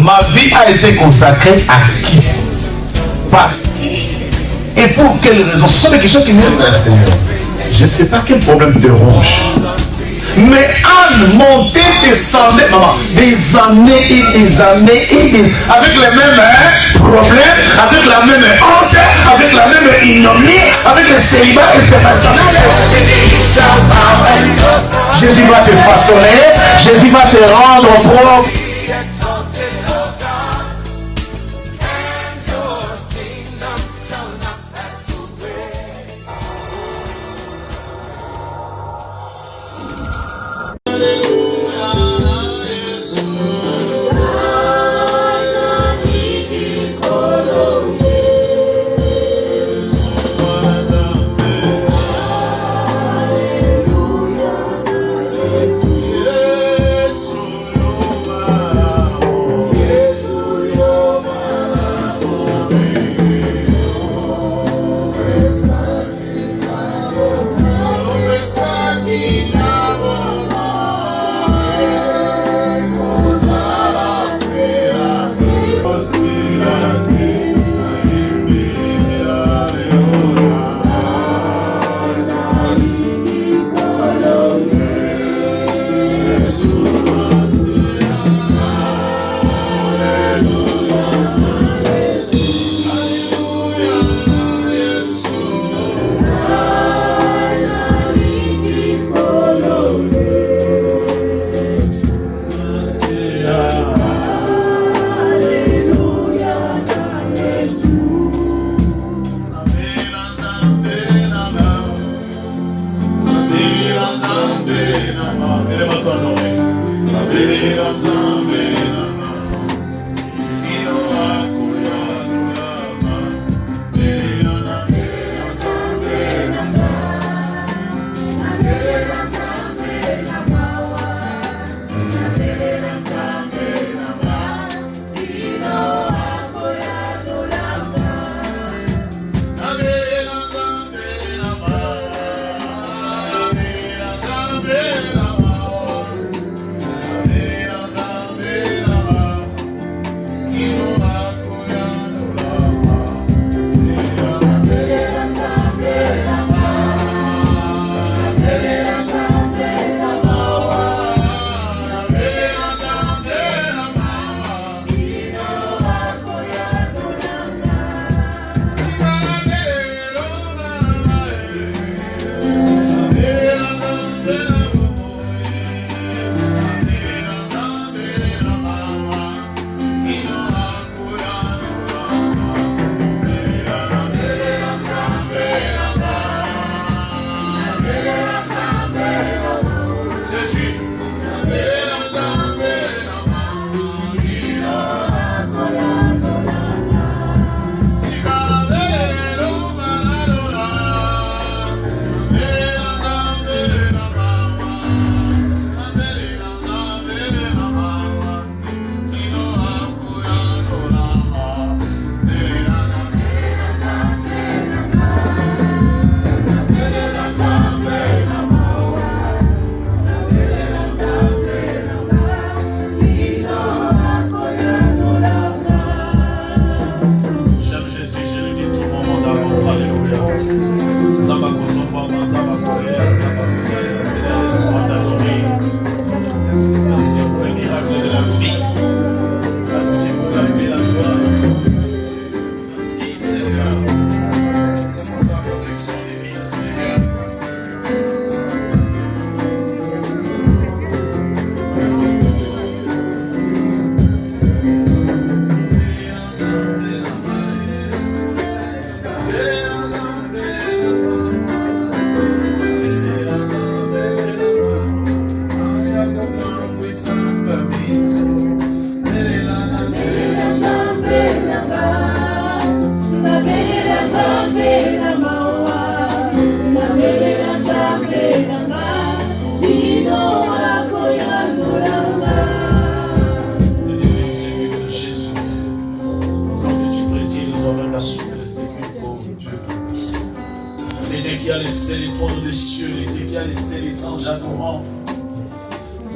Ma vie a été consacrée à qui? Par qui? Et pour quelle raison? Ce sont des questions qui viennent vers le Seigneur. Je ne sais pas quel problème te ronge. Mais Anne montait, descendait, maman, des années et des années et des... avec les mêmes problèmes, avec la même honte, avec la même ignominie, avec le célibat international. Jésus va te façonner, Jésus va te rendre propre.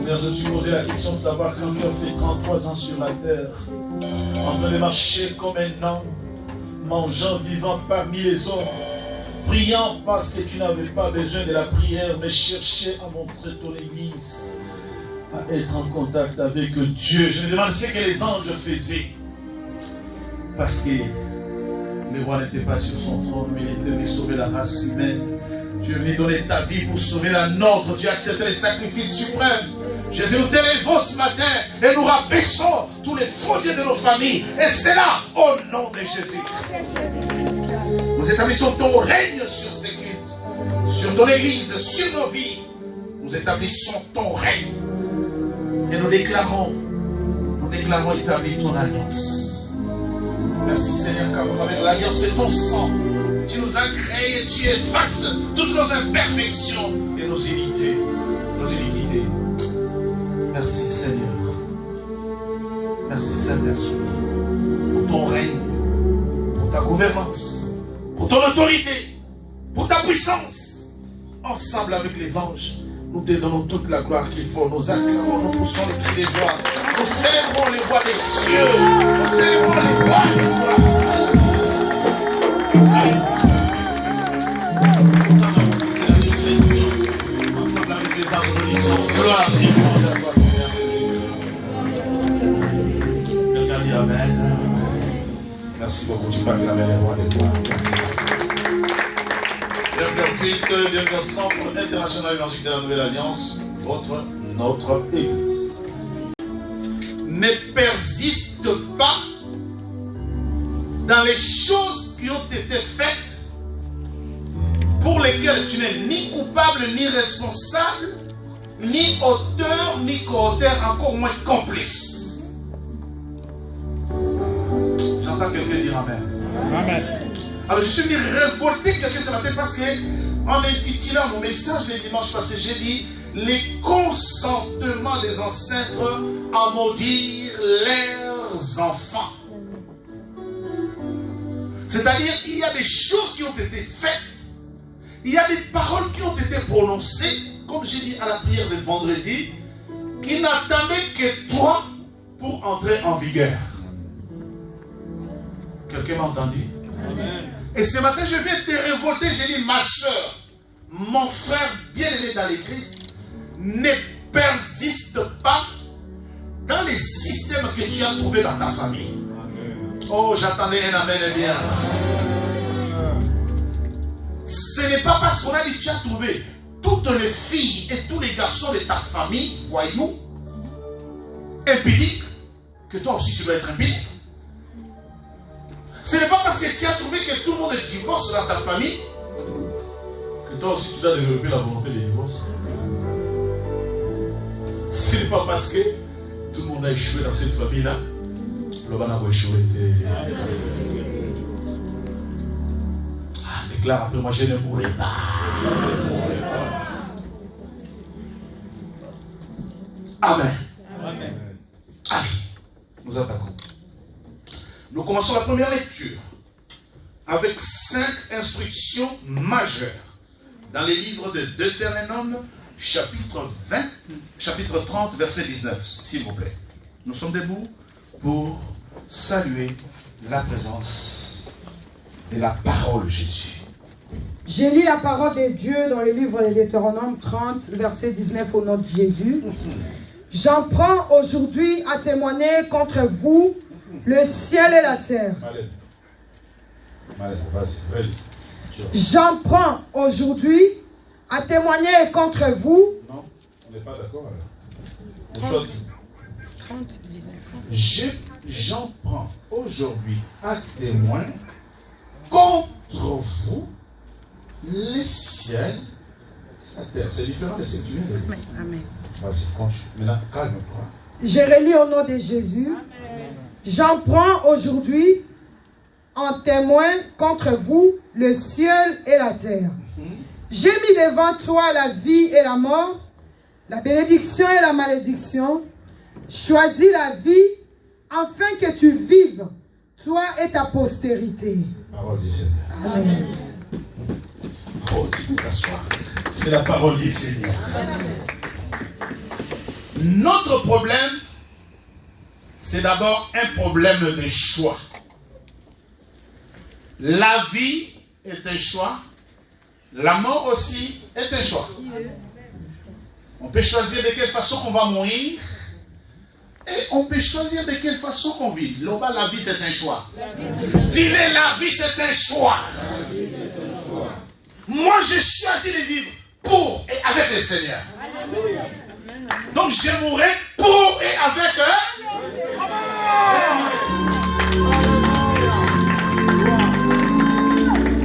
Seigneur, je me suis posé la question de savoir quand tu as fait 33 ans sur la terre, en train de marcher comme un homme, mangeant, vivant parmi les hommes, priant parce que tu n'avais pas besoin de la prière, mais cherchais à montrer ton Église, à être en contact avec Dieu. Je me demande ce que les anges faisaient. Parce que le roi n'était pas sur son trône, mais il était venu sauver la race humaine. Tu es venu donner ta vie pour sauver la nôtre. Tu as accepté le sacrifice suprême. Jésus, nous t'élèvons ce matin et nous rabaissons tous les fautiers de nos familles. Et c'est là, au nom de Jésus. Nous établissons ton règne sur ces cultes, sur ton Église, sur nos vies. Nous établissons ton règne. Et nous déclarons établir ton alliance. Merci Seigneur, car avec l'alliance de ton sang, tu nous as créés, tu effaces toutes nos imperfections et nos iniquités. Merci Seigneur. Merci Saint-Esprit pour ton règne, pour ta gouvernance, pour ton autorité, pour ta puissance. Ensemble avec les anges, nous te donnons toute la gloire qu'il faut. Nous acclamons, nous poussons les cris de joie. Nous célébrons les voix des cieux. Nous célébrons les voix des gloires. Ensemble avec les anges, nous disons gloire et louange à toi, Seigneur. Quelqu'un dit Amen. Merci beaucoup. Tu peux acclamer les rois des gloires. Bienvenue au Centre international évangélique de la Nouvelle Alliance, notre Église. Ne persiste pas dans les choses qui ont été faites pour lesquelles tu n'es ni coupable, ni responsable, ni auteur, ni co-auteur, encore moins complice. J'entends quelqu'un dire Amen. Amen. Alors je suis venu révolter quelqu'un ce matin parce que en intitulant mon message le dimanche passé, j'ai dit les consentements des ancêtres à maudire leurs enfants. C'est-à-dire qu'il y a des choses qui ont été faites, il y a des paroles qui ont été prononcées, comme j'ai dit à la prière de vendredi, qui n'attendaient que toi pour entrer en vigueur. Quelqu'un m'a entendu? Amen. Et ce matin, je viens te révolter. J'ai dit, ma soeur, mon frère bien-aimé dans le Christ, ne persiste pas dans les systèmes que tu as trouvés dans ta famille. Amen. Oh, j'attendais un amen et bien. Ce n'est pas parce qu'on a dit tu as trouvé toutes les filles et tous les garçons de ta famille, voyous, impiliques, que toi aussi tu dois être impilique. Ce n'est pas parce que tu as trouvé que tout le monde est divorce dans ta famille que toi aussi tu dois développer la volonté de divorce. Ce n'est pas parce que tout le monde a échoué dans cette famille-là, le van a échoué. Déclare après moi, je ne mourrai pas. Amen. Amen. Allez, nous attaquons. Nous commençons la première lecture avec 5 instructions majeures dans les livres de Deutéronome, chapitre 30, verset 19, s'il vous plaît. Nous sommes debout pour saluer la présence de la parole de Jésus. J'ai lu la parole de Dieu dans le livre de Deutéronome 30, verset 19 au nom de Jésus. J'en prends aujourd'hui à témoigner contre vous le ciel et la terre. J'en prends aujourd'hui à témoigner contre vous. Non, on n'est pas d'accord. 30, 19. J'en prends aujourd'hui à témoin contre vous le ciel et la terre. C'est différent de ce que tu viens de dire. Amen. Vas-y, continue. Maintenant, calme-toi. Je relis au nom de Jésus. Amen. J'en prends aujourd'hui en témoin contre vous le ciel et la terre. J'ai mis devant toi la vie et la mort, la bénédiction et la malédiction. Choisis la vie afin que tu vives, toi et ta postérité. Parole du Seigneur. Amen. Oh, tu peux t'asseoir. C'est la parole du Seigneur. Notre problème, c'est d'abord un problème de choix. La vie est un choix. La mort aussi est un choix. On peut choisir de quelle façon on va mourir. Et on peut choisir de quelle façon on vit. Là-bas, la vie, c'est un choix. Dis-le, la vie, c'est un choix. Moi, j'ai choisi de vivre pour et avec le Seigneur. Donc, je mourrai pour et avec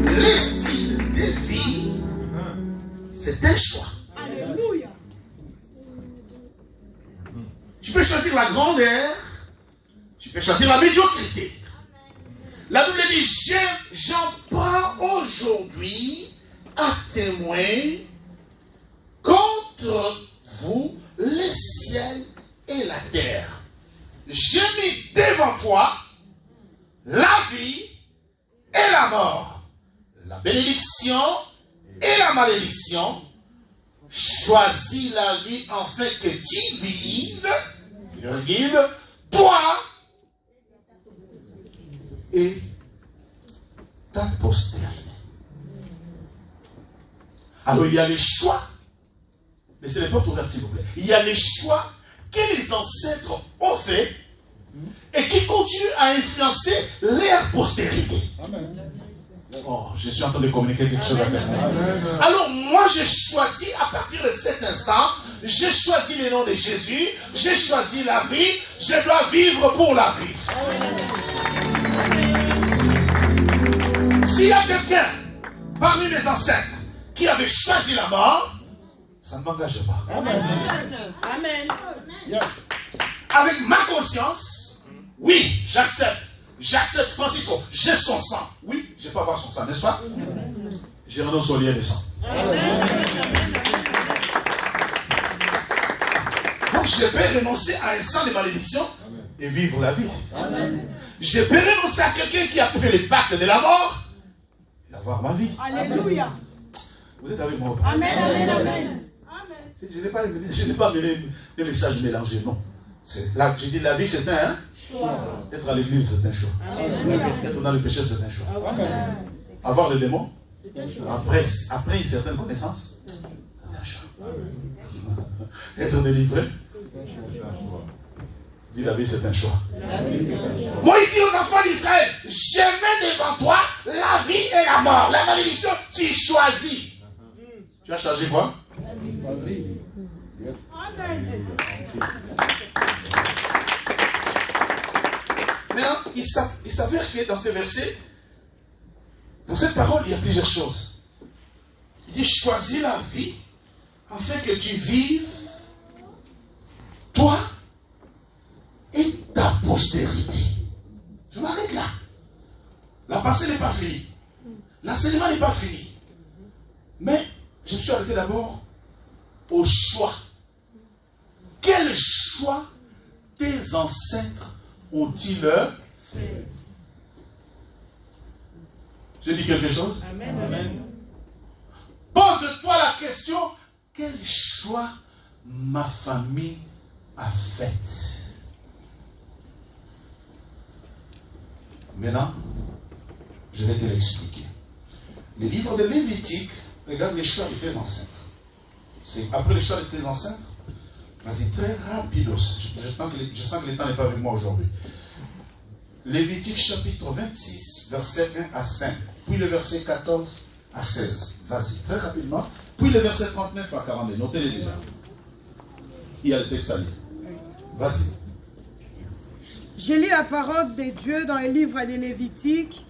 le style de vie, c'est un choix. Tu peux choisir la grandeur, tu peux choisir la médiocrité. La Bible dit, j'en prends aujourd'hui à témoin contre vous le ciel et la terre. J'ai mis devant toi la vie et la mort, la bénédiction et la malédiction. Choisis la vie afin que tu vives, toi et ta postérité. Alors il y a les choix. Laissez les portes ouvertes s'il vous plaît. Il y a les choix que les ancêtres ont fait et qui continuent à influencer leur postérité. Amen. Oh, je suis en train de communiquer quelque chose à quelqu'un. Alors moi j'ai choisi à partir de cet instant, j'ai choisi le nom de Jésus, j'ai choisi la vie, je dois vivre pour la vie. S'il y a quelqu'un parmi mes ancêtres qui avait choisi la mort, ça ne m'engage pas. Amen. Amen. Avec ma conscience, oui, j'accepte. J'accepte Francisco, j'ai son sang. Oui, je peux avoir son sang, n'est-ce pas? Je renonce au lien de sang. Donc je peux renoncer à un sang de malédiction et vivre la vie. Je peux renoncer à quelqu'un qui a fait les pactes de la mort et avoir ma vie. Alléluia. Vous êtes avec moi? Amen, amen, amen. Je n'ai pas amené des messages mélangés, non. Là, j'ai dit la vie c'est un choix. Être à l'église c'est un choix. Être dans le péché c'est un choix. Avoir le démon après une certaine connaissance c'est un choix. Être délivré, dis la vie c'est un choix. Moi ici aux enfants d'Israël, je mets devant toi la vie et la mort. La malédiction, tu choisis. Tu as choisi quoi? La vie. Amen. Maintenant, il s'avère que dans ces versets, dans cette parole, il y a plusieurs choses. Il dit, choisis la vie afin que tu vives, toi et ta postérité. Je m'arrête là. La pensée n'est pas finie. L'enseignement n'est pas fini. Mais je me suis arrêté d'abord au choix. Quel choix tes ancêtres ont-ils fait? Je dis quelque chose? Amen. Pose-toi la question, quel choix ma famille a fait? Maintenant, je vais te l'expliquer. Le livre de Lévitique, regarde les choix de tes ancêtres. C'est après les choix de tes ancêtres. Vas-y, très rapidos. Je sens que le temps n'est pas avec moi aujourd'hui. Lévitique chapitre 26, verset 1 à 5. Puis le verset 14 à 16. Vas-y, très rapidement. Puis le verset 39 à 42. Notez-les déjà. Il y a le texte à lire. Vas-y. Je lis la parole de Dieu dans le livre de Lévitique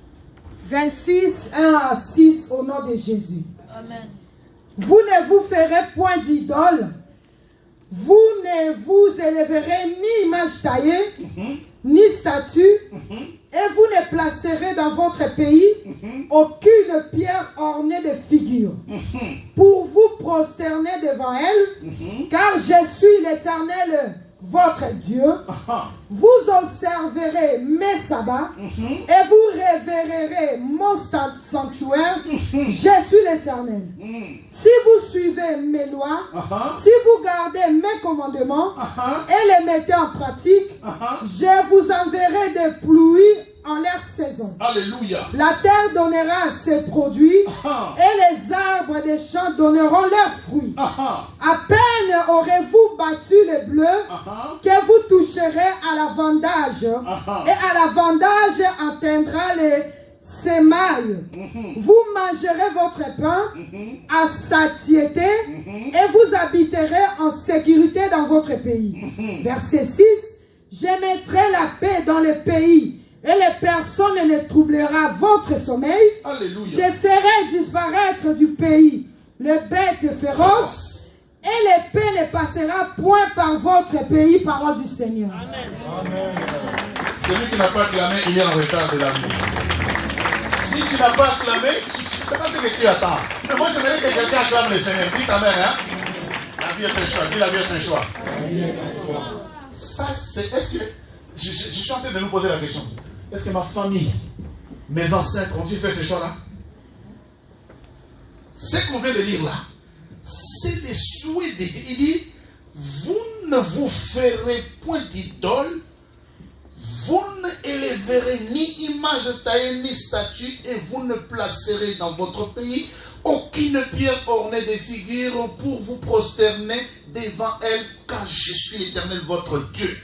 26, 1 à 6 au nom de Jésus. Amen. Vous ne vous ferez point d'idole. Vous ne vous élèverez ni image taillée, ni statue, et vous ne placerez dans votre pays aucune pierre ornée de figures, pour vous prosterner devant elle, car je suis l'Éternel, votre Dieu. Vous observerez mes sabbats, et vous révérerez mon sanctuaire, je suis l'Éternel. Si vous suivez mes lois, si vous gardez mes commandements et les mettez en pratique, je vous enverrai des pluies en leur saison. Alléluia. La terre donnera ses produits et les arbres des champs donneront leurs fruits. À peine aurez-vous battu les bleus que vous toucherez à la vendage et à la vendage atteindra les sémailles. Vous mangerez votre pain à satiété et vous habiterez en sécurité dans votre pays. Verset 6. Je mettrai la paix dans le pays et les personnes ne troublera votre sommeil. Alléluia. Je ferai disparaître du pays les bêtes féroces et l'épée ne passera point par votre pays, parole du Seigneur. Amen. Celui qui n'a pas clamé, il est en retard de la vie. Si tu n'as pas clamé, je ne sais pas ce que tu attends. Mais moi, j'aimerais que quelqu'un acclame le Seigneur. Dis ta mère, hein? La vie est un choix. Dis la vie est un choix. Ça, c'est. Est-ce que. Je suis en train de nous poser la question. Est-ce que ma famille, mes ancêtres, ont-ils fait ce choix-là? Ce qu'on vient de lire là, c'est les souhaits de Dieu. Il dit, vous ne vous ferez point d'idole, vous ne élèverez ni image taillée ni statue, et vous ne placerez dans votre pays aucune pierre ornée de figures pour vous prosterner devant elle, car je suis l'Éternel votre Dieu.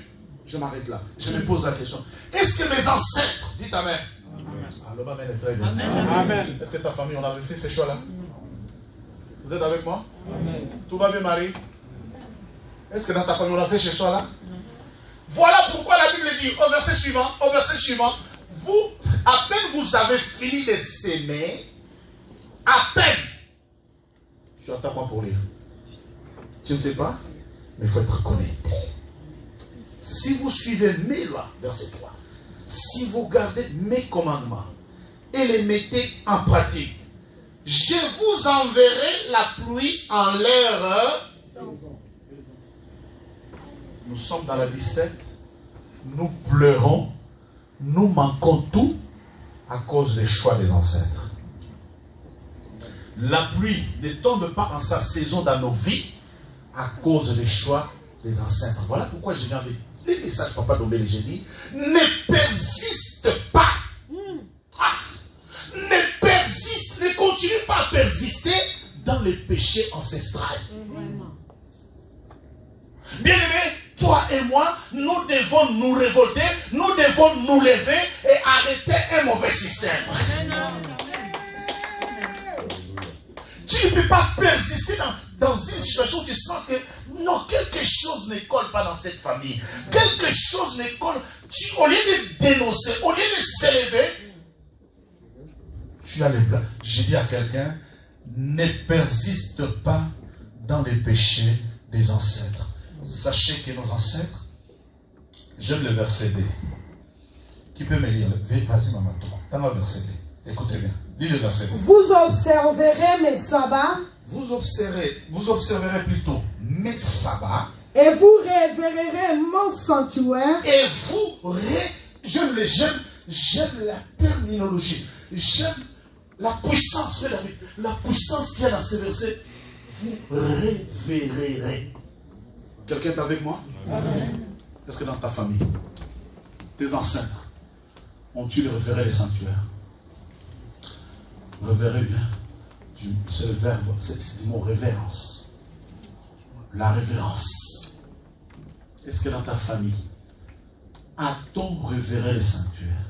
Je m'arrête là. Je me pose la question. Est-ce que mes ancêtres, dis ta mère, le Amen est très bien. Amen. Est-ce que ta famille, on avait fait ce choix-là? Vous êtes avec moi? Amen. Tout va bien, Marie? Est-ce que dans ta famille, on a fait ce choix-là? Voilà pourquoi la Bible dit au verset suivant, vous, à peine vous avez fini de s'aimer, à peine. Tu attends quoi pour lire? Tu ne sais pas? Mais il faut être connecté. Si vous suivez mes lois, verset 3, si vous gardez mes commandements et les mettez en pratique, je vous enverrai la pluie en l'air. Nous sommes dans la 17, nous pleurons, nous manquons tout à cause des choix des ancêtres. La pluie ne tombe pas en sa saison dans nos vies à cause des choix des ancêtres. Voilà pourquoi je viens avec les messages Papa Dombele, j'ai dit, ne persiste pas. Ne persiste, ne continue pas à persister dans les péchés ancestraux. Bien aimé, toi et moi, nous devons nous révolter, nous devons nous lever et arrêter un mauvais système. Tu ne peux pas persister dans une situation où tu sens que non, quelque chose ne colle pas dans cette famille. Quelque chose ne colle. Au lieu de dénoncer, au lieu de s'élever, tu as les plans. J'ai dit à quelqu'un, ne persiste pas dans les péchés des ancêtres. Sachez que nos ancêtres, j'aime le verset D. Qui peut me lire? Vas-y, maman, dans le verset D. Écoutez bien. Lis le verset D. Vous observerez mes sabbats. Vous observerez plutôt mes sabbats. Et vous révérerez mon sanctuaire. Et vous, j'aime la terminologie. J'aime la puissance qu'il y a dans ce verset. Vous révérerez. Quelqu'un est avec moi? Amen. Est-ce que dans ta famille, tes ancêtres ont-ils révéré les sanctuaires? Révérer bien. C'est le verbe, c'est le mot révérence. La révérence. Est-ce que dans ta famille, a-t-on révéré les sanctuaires?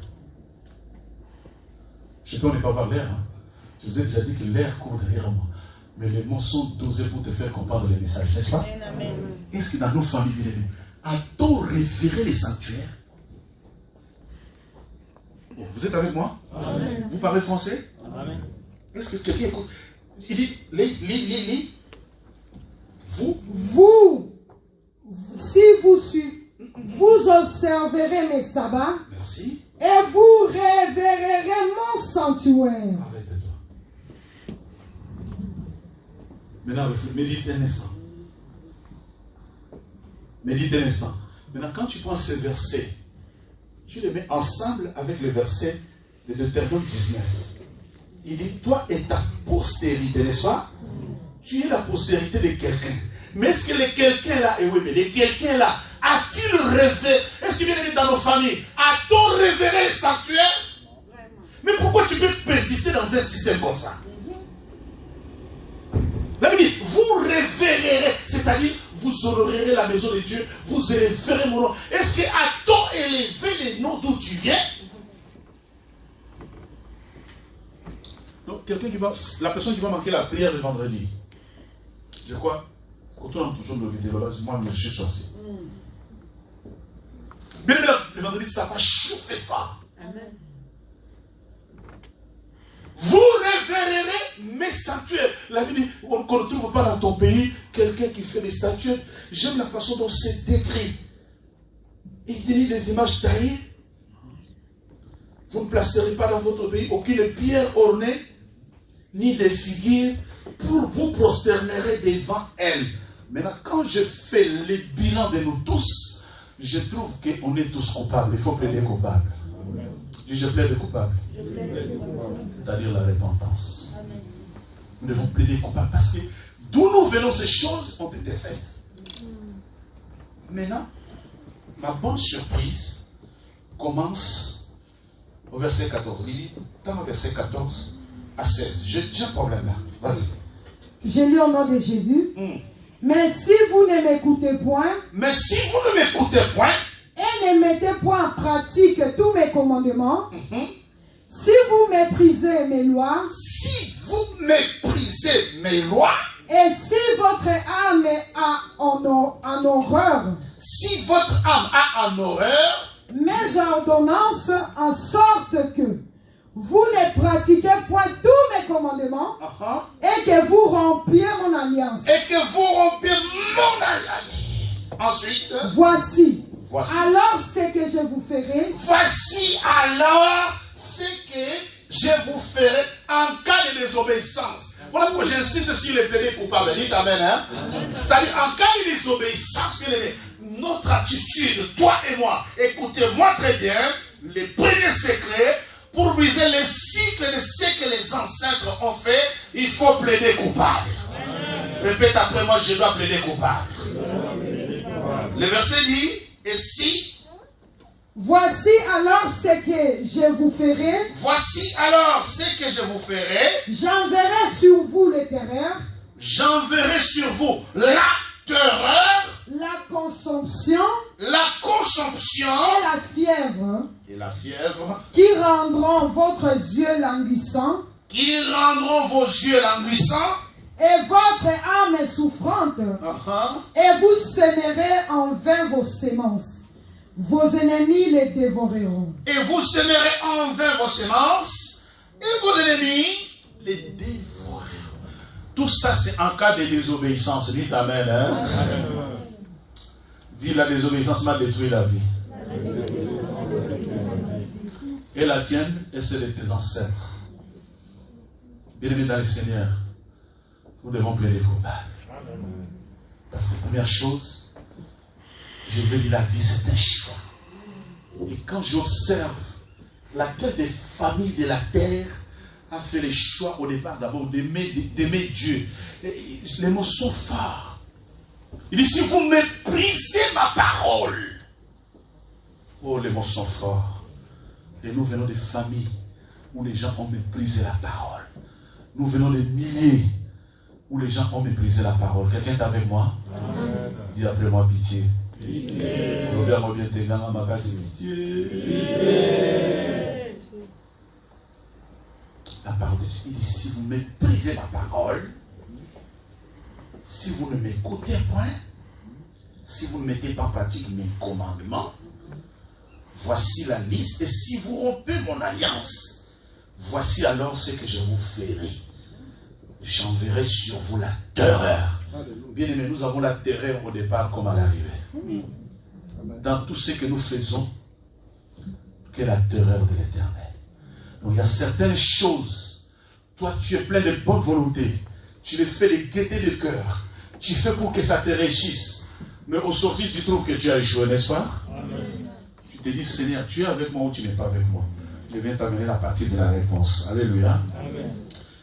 Je sais qu'on n'est pas voir l'air. Hein? Je vous ai déjà dit que l'air court derrière moi. Mais les mots sont dosés pour te faire comprendre les messages, n'est-ce pas? Est-ce que dans nos familles, a-t-on révéré les sanctuaires? Vous êtes avec moi? Amen. Vous parlez français? Amen. Est-ce que quelqu'un écoute? Il dit, lis. Si vous observerez mes sabbats. Merci. Et vous révérerez mon sanctuaire. Arrête-toi. Maintenant, médite un instant. Médite un instant. Maintenant, quand tu prends ces versets, tu les mets ensemble avec le verset de Deutéronome 19. Il dit, toi et ta postérité, n'est-ce pas? Tu es la postérité de quelqu'un. Mais est-ce que le quelqu'un-là, et oui, mais le quelqu'un-là, a-t-il révéré? Est-ce qu'il vient de dans nos familles? A-t-on révéré le sanctuaire? Mais pourquoi tu peux persister dans un système comme ça? La Bible dit, vous révérerez, c'est-à-dire, vous honorerez la maison de Dieu, vous élèverez mon nom. Est-ce que a-t-on élevé le nom d'où tu viens? Donc, quelqu'un qui va, la personne qui va manquer la prière le vendredi, je crois, quand on a toujours de vidéo, moi, je suis sorcier. Mais le vendredi, ça va chauffer fort. Amen. Vous révérerez mes sanctuaires. La Bible dit, on ne trouve pas dans ton pays quelqu'un qui fait des statues. J'aime la façon dont c'est décrit. Il dit des images taillées. Vous ne placerez pas dans votre pays aucune pierre ornée, ni des figures, pour vous prosternerez devant elle. Maintenant, quand je fais le bilan de nous tous, je trouve qu'on est tous coupables. Il faut plaider coupable. Je plaide coupable. C'est-à-dire la repentance. Amen. Nous devons plaider coupable parce que d'où nous venons, ces choses ont été faites. Maintenant, ma bonne surprise commence au verset 14. Il dit, dans le verset 14 à 16. J'ai un problème là. Vas-y. J'ai lu au nom de Jésus. Mais si vous ne m'écoutez point, et ne mettez point en pratique tous mes commandements, si vous méprisez mes lois, et si votre âme a en horreur, mes ordonnances, en sorte que vous ne pratiquez point tous mes commandements, et que vous rompiez mon alliance. Ensuite, Voici alors ce que je vous ferai. Voici alors ce que je vous ferai en cas de désobéissance. Voilà pourquoi j'insiste sur les plaider coupables. Dites amen. Hein? C'est-à-dire en cas de désobéissance, notre attitude, toi et moi, écoutez-moi très bien, les premiers secrets, pour briser le cycle de ce que les ancêtres ont fait, il faut plaider coupable. Répète après moi, je dois plaider coupable. Le verset dit, et si voici alors ce que je vous ferai. Voici alors ce que je vous ferai. J'enverrai sur vous les terreurs. J'enverrai sur vous la terreur. La consomption. La consomption. Et la fièvre. Qui rendront votre yeux languissants. Vos yeux languissants. Et votre âme est souffrante. Et vous sèmerez en vain vos semences. Vos ennemis les dévoreront. Et vous sèmerez en vain vos semences. Et vos ennemis les dévoreront. Tout ça, c'est en cas de désobéissance. Dites amen. Hein? Dis, la désobéissance m'a détruit la vie. Et la tienne et celle de tes ancêtres. Bien-aimés dans le Seigneur, nous devons plaider coupable. Parce que la première chose, je veux dire, la vie, c'est un choix. Et quand j'observe laquelle des familles de la terre a fait le choix au départ d'abord d'aimer Dieu, les mots sont forts. Il dit, si vous méprisez ma parole, oh, les mots sont forts. Et nous venons des familles où les gens ont méprisé la parole. Nous venons des milliers où les gens ont méprisé la parole. Quelqu'un est avec moi? Amen. Dis après moi, pitié. Pitié. La parole de Dieu. Il dit, si vous méprisez ma parole, si vous ne m'écoutez point, si vous ne mettez pas en pratique mes commandements, voici la liste. Et si vous rompez mon alliance, voici alors ce que je vous ferai. J'enverrai sur vous la terreur. Bien aimé, nous avons la terreur au départ comme à l'arrivée. Dans tout ce que nous faisons, que la terreur de l'Éternel. Donc il y a certaines choses, toi tu es plein de bonne volonté, tu les fais de gaieté de cœur, tu fais pour que ça te réussisse. Mais au sortir, tu trouves que tu as échoué, n'est-ce pas? Amen. Tu te dis, Seigneur, tu es avec moi ou tu n'es pas avec moi? Je viens t'amener la partie de la réponse. Alléluia. Amen.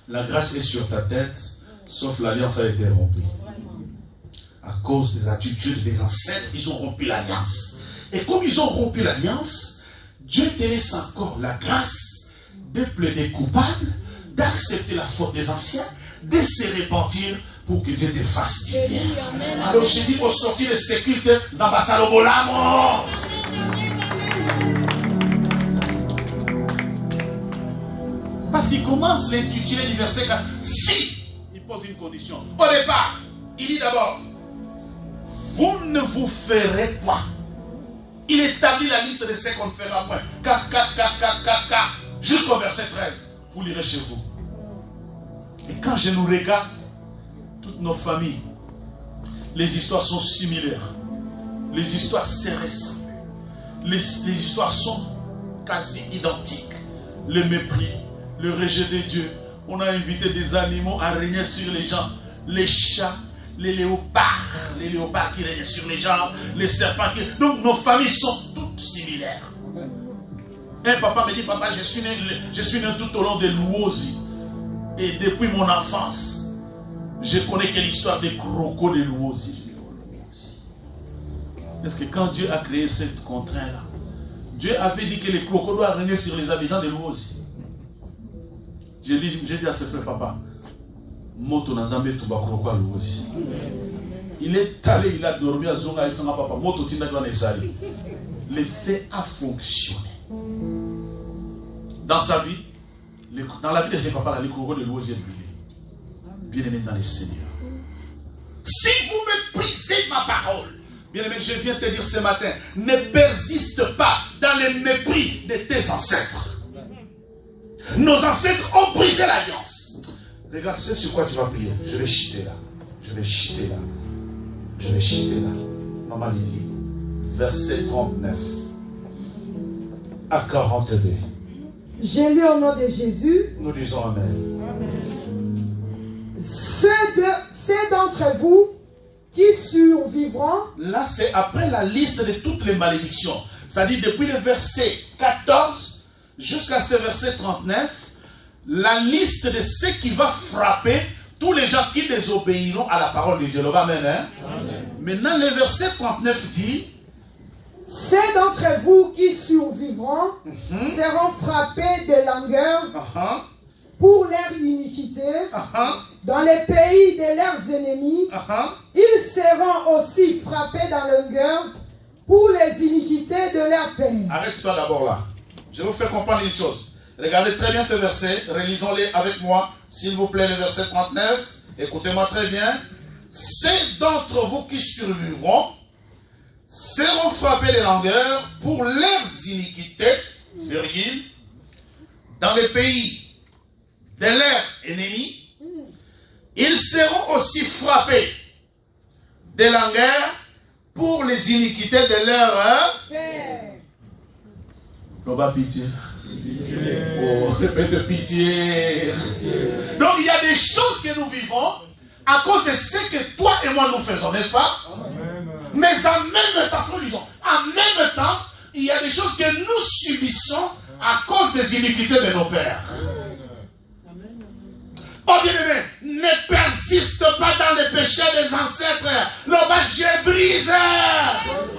La grâce est sur ta tête, sauf l'alliance a été rompue. À cause des attitudes des ancêtres, ils ont rompu l'alliance. Et comme ils ont rompu l'alliance, Dieu te laisse encore la grâce de plaider coupable, d'accepter la faute des anciens, de se repentir pour que Dieu te fasse du bien. Alors j'ai dit au sortir de ce culte, Zambasalo Bolamo. Parce qu'il commence l'intitulé du verset 4. Si il pose une condition. Au départ, il dit d'abord, vous ne vous ferez pas. Il établit la liste de ce qu'on ne fera pas. Jusqu'au verset 13. Vous lirez chez vous. Et quand je nous regarde, toutes nos familles, les histoires sont similaires. Les histoires se ressemblent. Les histoires sont quasi identiques. Le mépris, le rejet de Dieu. On a invité des animaux à régner sur les gens. Les chats, les léopards qui règnent sur les gens, les serpents qui... Donc nos familles sont toutes similaires. Un papa me dit, papa, je suis né tout au long de Louosi. Et depuis mon enfance, je connais que l'histoire des crocos de Louosi. Est-ce que quand Dieu a créé cette contrainte-là, Dieu avait dit que les crocos doivent régner sur les habitants de Louosi. J'ai dit à ce frère, papa, moto nazambe tuba crocos à Louosi. Il est allé, il a dormi à Zonga, il fait papa, moto tina doit n'exaler. L'effet a fonctionné. Dans sa vie, dans la vie de ses papas, les crocos de Louosi est brûlé. Bien-aimé dans les Seigneurs. Si vous méprisez ma parole, bien-aimé, je viens te dire ce matin, ne persiste pas dans le mépris de tes ancêtres. Nos ancêtres ont brisé l'alliance. Regarde, c'est sur quoi tu vas prier. Je vais chuter là. Je vais chuter là. Je vais chuter là. Maman il dit, verset 39 à 42. J'ai lu au nom de Jésus. Nous disons Amen. Ceux d'entre vous qui survivront. Là, c'est après la liste de toutes les malédictions. C'est-à-dire depuis le verset 14 jusqu'à ce verset 39, la liste de ce qui va frapper tous les gens qui désobéiront à la parole de Dieu. Amen, hein? Amen. Maintenant, le verset 39 dit, ceux d'entre vous qui survivront seront frappés de langueur pour leur iniquité dans les pays de leurs ennemis. Ils seront aussi frappés dans langueur pour les iniquités de leur père. Arrête-toi d'abord là. Je vais vous faire comprendre une chose. Regardez très bien ce verset. Relisons-les avec moi, s'il vous plaît, le verset 39. Écoutez-moi très bien. Ceux d'entre vous qui survivront seront frappés de langueur pour leurs iniquités, virgule, dans les pays de leurs ennemis. Ils seront aussi frappés de langueur pour les iniquités de leur père. Non, pas pitié. Oh, répète pitié. Donc il y a des choses que nous vivons à cause de ce que toi et moi nous faisons, n'est-ce pas? Amen. Mais en même temps, en même temps, il y a des choses que nous subissons à cause des iniquités de nos pères. Oh bien-aimé, ne persiste pas dans les péchés des ancêtres. Le bas, j'ai brisé.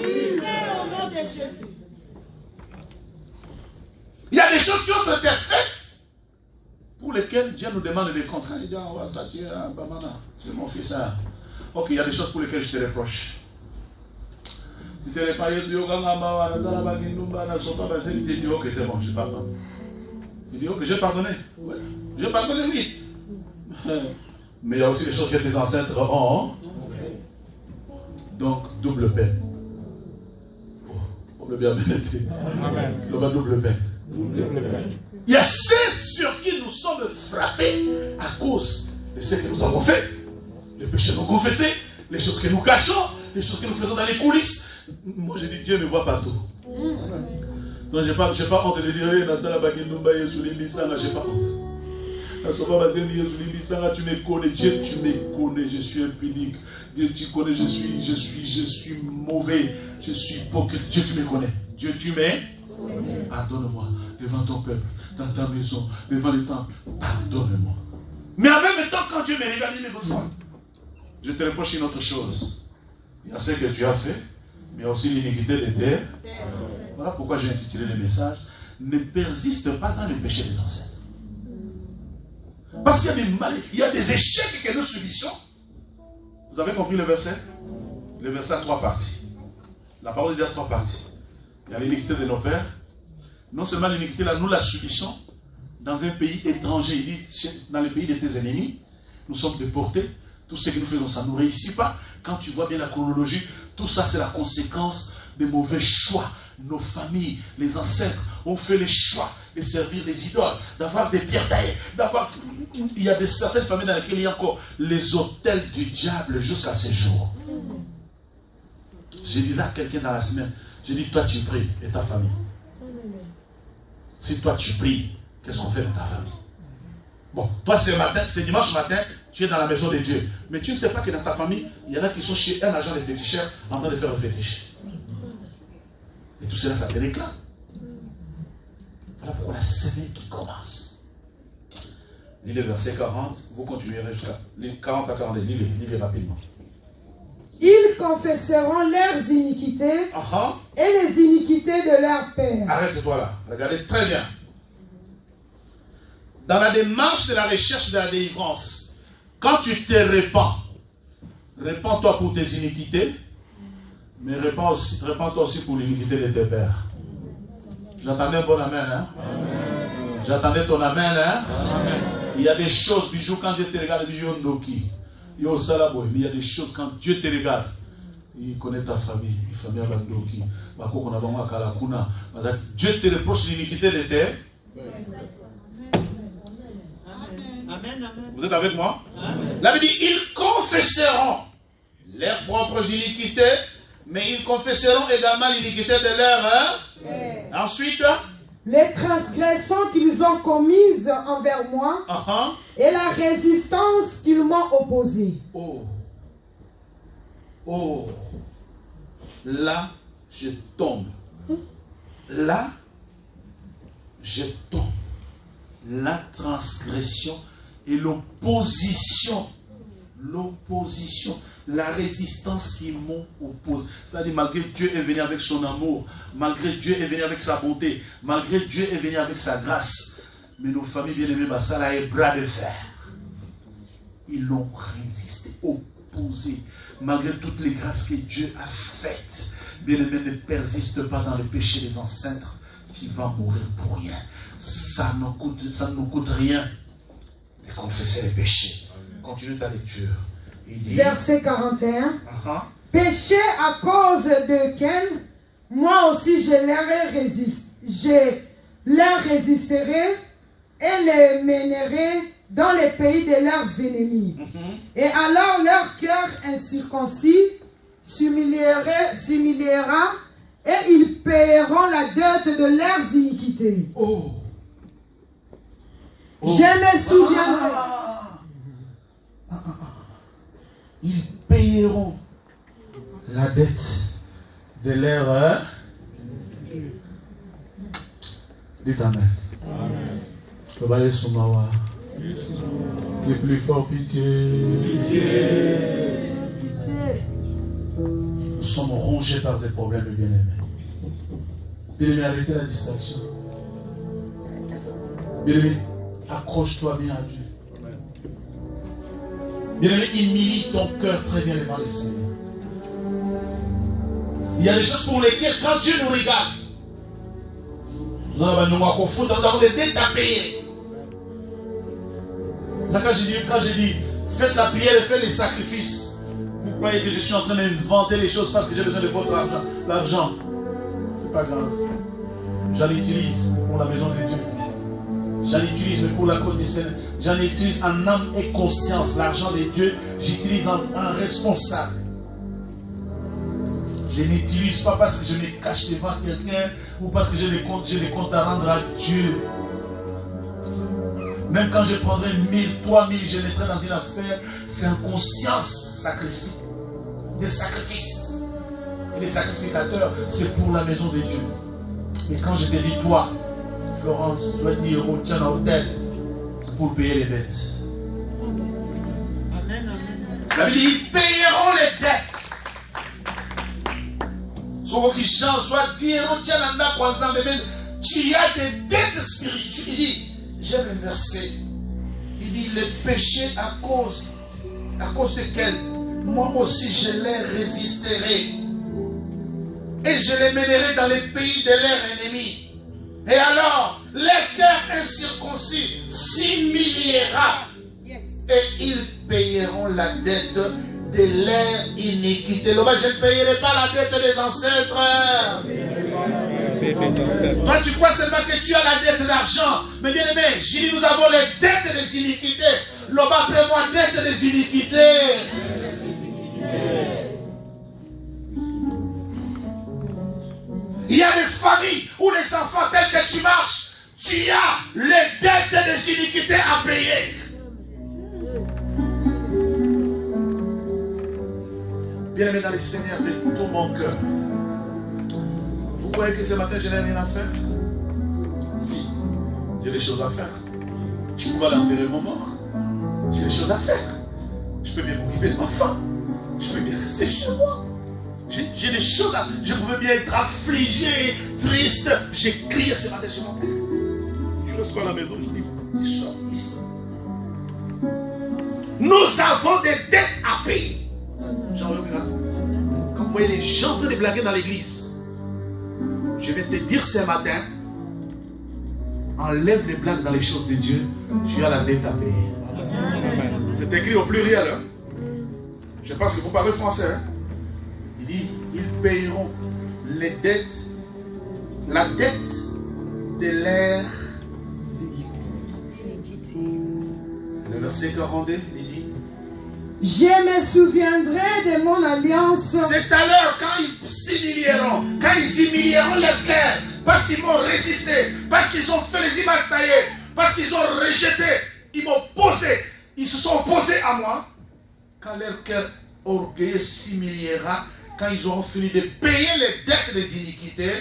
Au nom de Jésus. Il y a des choses qui ont été faites pour lesquelles Dieu nous demande des contrats. Il dit, toi tu es un bamana, tu es mon fils. Ok, il y a des choses pour lesquelles je te reproche. Si tu es réparé, tu es au Gangamba, il dit, ok, c'est bon, je pardonne. Il dit, ok, j'ai pardonné. Ouais, j'ai pardonné, oui. Mais il y a aussi des choses que tes ancêtres ont. Donc, double peine. On veut bien bénéficer. Le double peine. Il y a ceux sur qui nous sommes frappés à cause de ce que nous avons fait. Les péchés nous confessés, les choses que nous cachons, les choses que nous faisons dans les coulisses. Moi, je dis, Dieu ne voit pas tout. Donc, je n'ai pas honte de dire, j'ai pas honte. Tu me connais, Dieu, tu me connais, je suis impunique. Dieu, tu connais, je suis mauvais, je suis hypocrite. Dieu, tu me connais. Dieu, tu m'aimes. Pardonne-moi devant ton peuple, dans ta maison, devant le temple. Pardonne-moi. Mais en même temps, quand Dieu me regarde, il me dit, je te reproche une autre chose. Il y a ce que tu as fait, mais il y a aussi l'iniquité de terre. Voilà pourquoi j'ai intitulé le message. Ne persiste pas dans le péché des ancêtres. Parce qu'il y a des maladies, il y a des échecs que nous subissons. Vous avez compris le verset? Le verset a 3 parties. La parole dit à 3 parties. Il y a l'iniquité de nos pères. Non seulement l'iniquité là, nous la subissons dans un pays étranger. Il dit, dans le pays de tes ennemis, nous sommes déportés. Tout ce que nous faisons, ça ne nous réussit pas. Quand tu vois bien la chronologie, tout ça c'est la conséquence des mauvais choix. Nos familles, les ancêtres ont fait le choix de servir les idoles, d'avoir des pierres taillées, d'avoir... Il y a certaines familles dans lesquelles il y a encore les autels du diable jusqu'à ces jours. Je disais à quelqu'un dans la semaine, j'ai dit, toi tu pries et ta famille. Si toi tu pries, qu'est-ce qu'on fait dans ta famille? Bon, toi c'est dimanche matin, tu es dans la maison de Dieu. Mais tu ne sais pas que dans ta famille, il y en a qui sont chez un agent de féticheur en train de faire le fétiche. Et tout cela, ça te réclame. Voilà pourquoi la semaine qui commence. Lis le verset 40, vous continuerez jusqu'à 40 à 42, lisez rapidement. Ils confesseront leurs iniquités et les iniquités de leur père. Arrête-toi là, regardez très bien. Dans la démarche de la recherche de la délivrance, quand tu te répands-toi pour tes iniquités, mais répands-toi aussi pour l'iniquité de tes pères. J'attendais un bon amen, hein? Amen. J'attendais ton amen, hein? Amen. Il y a des choses, bijou, quand Dieu te regarde, il y a des choses, quand Dieu te regarde, il connaît ta famille, famille à Bandoki. Dieu te reproche l'iniquité de tes. Vous êtes avec moi? La Bible dit, ils confesseront leurs propres iniquités, mais ils confesseront également l'iniquité de leur. Ensuite, les transgressions qu'ils ont commises envers moi et la résistance qu'ils m'ont opposée. Oh, là, je tombe. Là, je tombe. La transgression et l'opposition. L'opposition. La résistance qu'ils m'ont opposée. C'est-à-dire, malgré Dieu est venu avec son amour, malgré Dieu est venu avec sa bonté, malgré Dieu est venu avec sa grâce. Mais nos familles bien-aimées, ça là est bras de fer. Ils l'ont résisté, opposé. Malgré toutes les grâces que Dieu a faites, bien-aimé, ne persiste pas dans le péché des ancêtres. Tu vas mourir pour rien. Ça ne nous coûte rien de confesser les péchés. Continue ta lecture. Verset 41. Péché à cause duquel moi aussi je leur résisterai et les mènerai dans les pays de leurs ennemis. Et alors leur cœur incirconcis s'humiliera et ils paieront la dette de leurs iniquités. Je me souviendrai. Ils payeront la dette de leur. Dites Amen. Amen. Le plus fort, pitié. Nous sommes rongés par des problèmes, bien-aimés. Bien-aimé, arrêtez la distraction. Bien-aimé, accroche-toi bien à Dieu. Bien-aimé, humilie ton cœur très bien devant le Seigneur. Il y a des choses pour lesquelles, quand Dieu nous regarde, nous avons des dettes à payer. Quand je dis, faites la prière et faites les sacrifices, vous croyez que je suis en train d'inventer les choses parce que j'ai besoin de votre argent. L'argent, c'est pas grave. J'en utilise pour la maison de Dieu. J'en utilise pour la cause du Seigneur. J'en utilise en âme et conscience. L'argent de Dieu, j'utilise en responsable. Je n'utilise pas parce que je me cache devant quelqu'un ou parce que j'ai des comptes à rendre à Dieu. Même quand je prendrai 1000, 3000, je mettrai dans une affaire, c'est en conscience sacrifice. Des sacrifices. Et les sacrificateurs, c'est pour la maison de Dieu. Et quand je te dis, toi, Florence, tu dois dire, oh, tiens, dans l'hôtel, c'est pour payer les dettes. Amen, amen. La Bible dit, ils payeront les dettes. Soit qui change, soit dire, oh, tiens, tu as des dettes spirituelles. Il dit, j'aime le verset. Il dit, les péchés à cause desquels moi aussi je les résisterai. Et je les mènerai dans les pays de leurs ennemis. Et alors, leur cœur incirconcis s'humiliera. Et ils payeront la dette de leur iniquité. Je ne payerai pas la dette des ancêtres. Toi, tu crois seulement que tu as la dette d'argent. Mais bien aimé, j'ai dit, nous avons les dettes des iniquités. L'Oba prévoit dette des iniquités. Il y a des familles où les enfants, tels que tu marches, tu as les dettes des iniquités à payer. Bien aimé dans le Seigneur de tout mon cœur. Vous croyez que ce matin je n'ai rien à faire? Si, j'ai des choses à faire. Je peux aller enterrer mon mort. J'ai des choses à faire. Je peux bien m'occuper de ma femme. Je peux bien rester chez moi. J'ai des choses à... Je pouvais bien être affligé, triste. J'ai crié ce matin sur mon père. Je reste pas à la maison, je dis, tu sors ici. Nous avons des dettes à payer. Quand vous voyez les gens en train de blaguer dans l'église, je vais te dire ce matin, enlève les blagues dans les choses de Dieu, tu as la dette à payer. C'est écrit au pluriel. Hein? Je pense que vous parlez français. Hein? Il dit, ils payeront les dettes, la dette de l'air. Le verset 42, il dit, je me souviendrai de mon alliance. C'est alors quand ils s'humilieront, leur cœur, parce qu'ils m'ont résisté, parce qu'ils ont fait les images taillées, parce qu'ils ont rejeté, ils m'ont posé, ils se sont opposés à moi. Quand leur cœur orgueilleux s'humiliera, quand ils auront fini de payer les dettes des iniquités,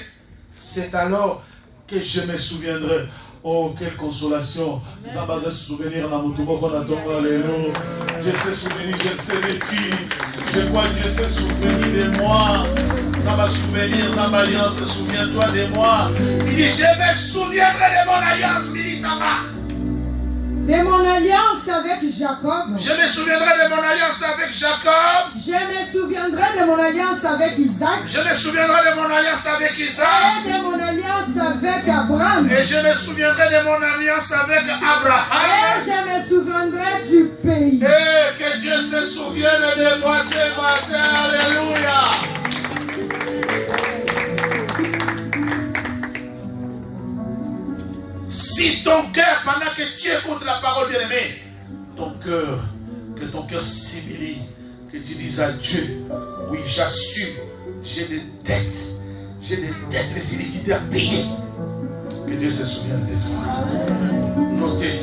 c'est alors que je me souviendrai. Oh, quelle consolation. Ça va se souvenir dans mon tour qu'on attend. Alléluia. Dieu s'est souvenu, je ne sais de qui. Je crois que Dieu s'est souvenu de moi. Ça va souvenir, ça va alliance, souviens-toi de moi. Il dit, je me souviendrai de mon alliance, il dit, de mon alliance avec Jacob. Je me souviendrai de mon alliance avec Jacob. Je me souviendrai de mon alliance avec Isaac. Je me souviendrai de mon alliance avec Isaac. Et de mon alliance avec Abraham. Et je me souviendrai de mon alliance avec Abraham. Et je me souviendrai du pays. Et que Dieu se souvienne de toi ce matin. Alléluia. Si ton cœur, pendant que tu écoutes la parole bien aimée, que ton cœur s'humilie, que tu dises à Dieu, oui, j'assume, j'ai des dettes, des iniquités à payer. Que Dieu se souvienne de toi. Notez.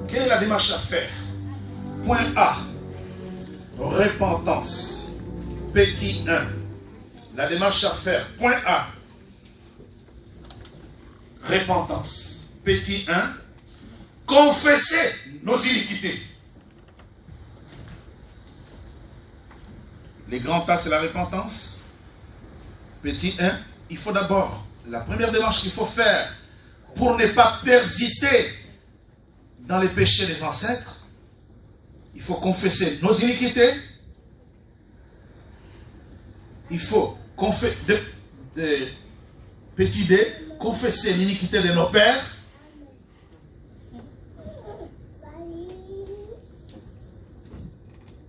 Quelle est la démarche à faire? Point A. Repentance. Petit 1. La démarche à faire. Point A. Repentance. Petit 1. Confesser nos iniquités. Les grands tas, c'est la repentance. Petit 1. Il faut d'abord, la première démarche qu'il faut faire pour ne pas persister dans les péchés des ancêtres, il faut confesser nos iniquités. Il faut confesser, petit d, confesser l'iniquité de nos pères.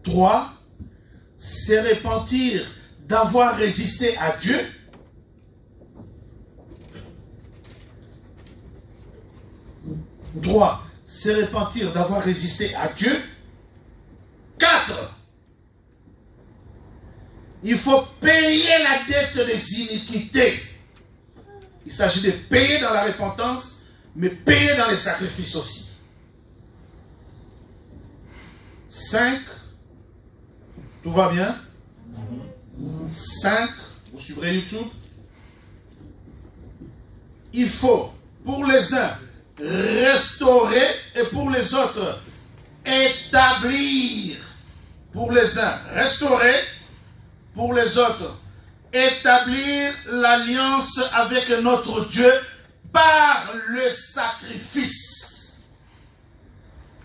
Trois, se repentir d'avoir résisté à Dieu. Trois, se repentir d'avoir résisté à Dieu. 4. Il faut payer la dette des iniquités. Il s'agit de payer dans la repentance, mais payer dans les sacrifices aussi. 5. Tout va bien? 5. Vous suivrez YouTube. il faut pour les uns restaurer et pour les autres établir. Pour les uns restaurer, pour les autres établir l'alliance avec notre Dieu par le sacrifice.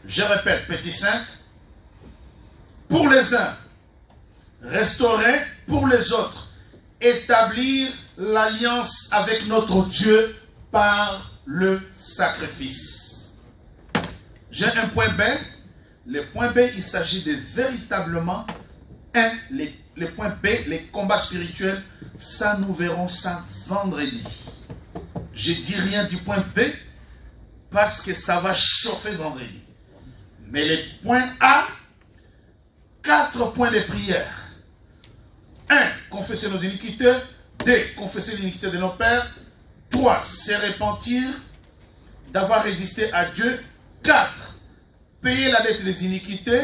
Je répète, petit 5. Pour les uns restaurer, pour les autres établir l'alliance avec notre Dieu par le sacrifice. J'ai un point B. Le point B, il s'agit de véritablement, les points B, les combats spirituels, ça nous verrons ça vendredi. Je dis rien du point B parce que ça va chauffer vendredi. Mais les points A, 4 points de prière. 1. Confesser nos iniquités. 2. Confesser l'iniquité de nos pères. 3. Se repentir d'avoir résisté à Dieu. 4. Payer la dette des iniquités.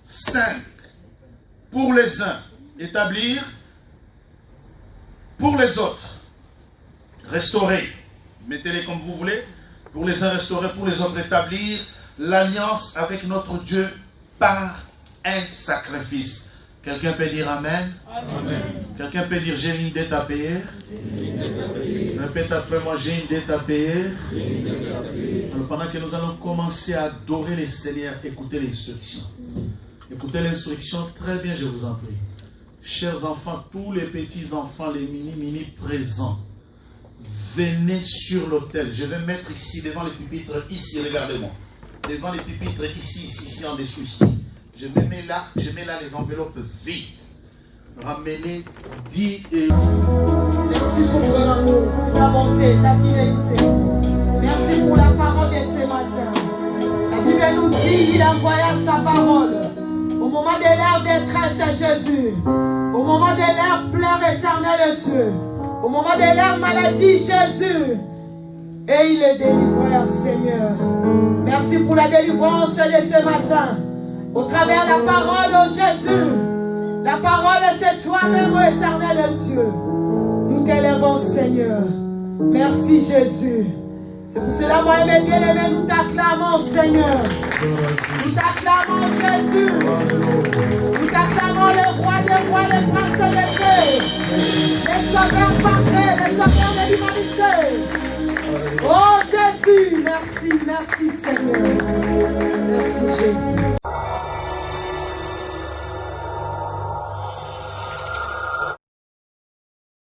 5. Pour les uns, établir. Pour les autres, restaurer. Mettez-les comme vous voulez. Pour les uns, restaurer. Pour les autres, établir l'alliance avec notre Dieu par un sacrifice. Quelqu'un peut dire Amen? Amen. Quelqu'un peut dire j'ai une dette à payer? Répète après moi, j'ai une dette à payer. Alors, pendant que nous allons commencer à adorer les Seigneurs, écoutez l'instruction. Écoutez l'instruction très bien, je vous en prie. Chers enfants, tous les petits enfants, les mini présents, venez sur l'autel. Je vais mettre ici, devant les pupitres, ici, regardez-moi. Devant les pupitres, ici, en dessous, ici. Je mets là les enveloppes vides. Ramenez 10 et... Merci pour ton amour, pour ta bonté, ta fidélité. Merci pour la parole de ce matin. La Bible nous dit, il envoya sa parole. Au moment de leur détresse, Jésus. Au moment de leur pleurs éternel, Dieu. Au moment de leur maladie, Jésus. Et il est délivré, Seigneur. Merci pour la délivrance de ce matin. Au travers de la parole, oh Jésus. La parole, c'est toi-même, oh éternel Dieu. Nous t'élèvons, Seigneur. Merci, Jésus. C'est pour cela, moi et mes bien-aimés, nous t'acclamons, Seigneur. Nous t'acclamons, Jésus. Nous t'acclamons, le roi des rois, le prince des paix. Les sauveurs parfaits, les sauveurs de l'humanité. Oh Jésus, merci, merci, Seigneur.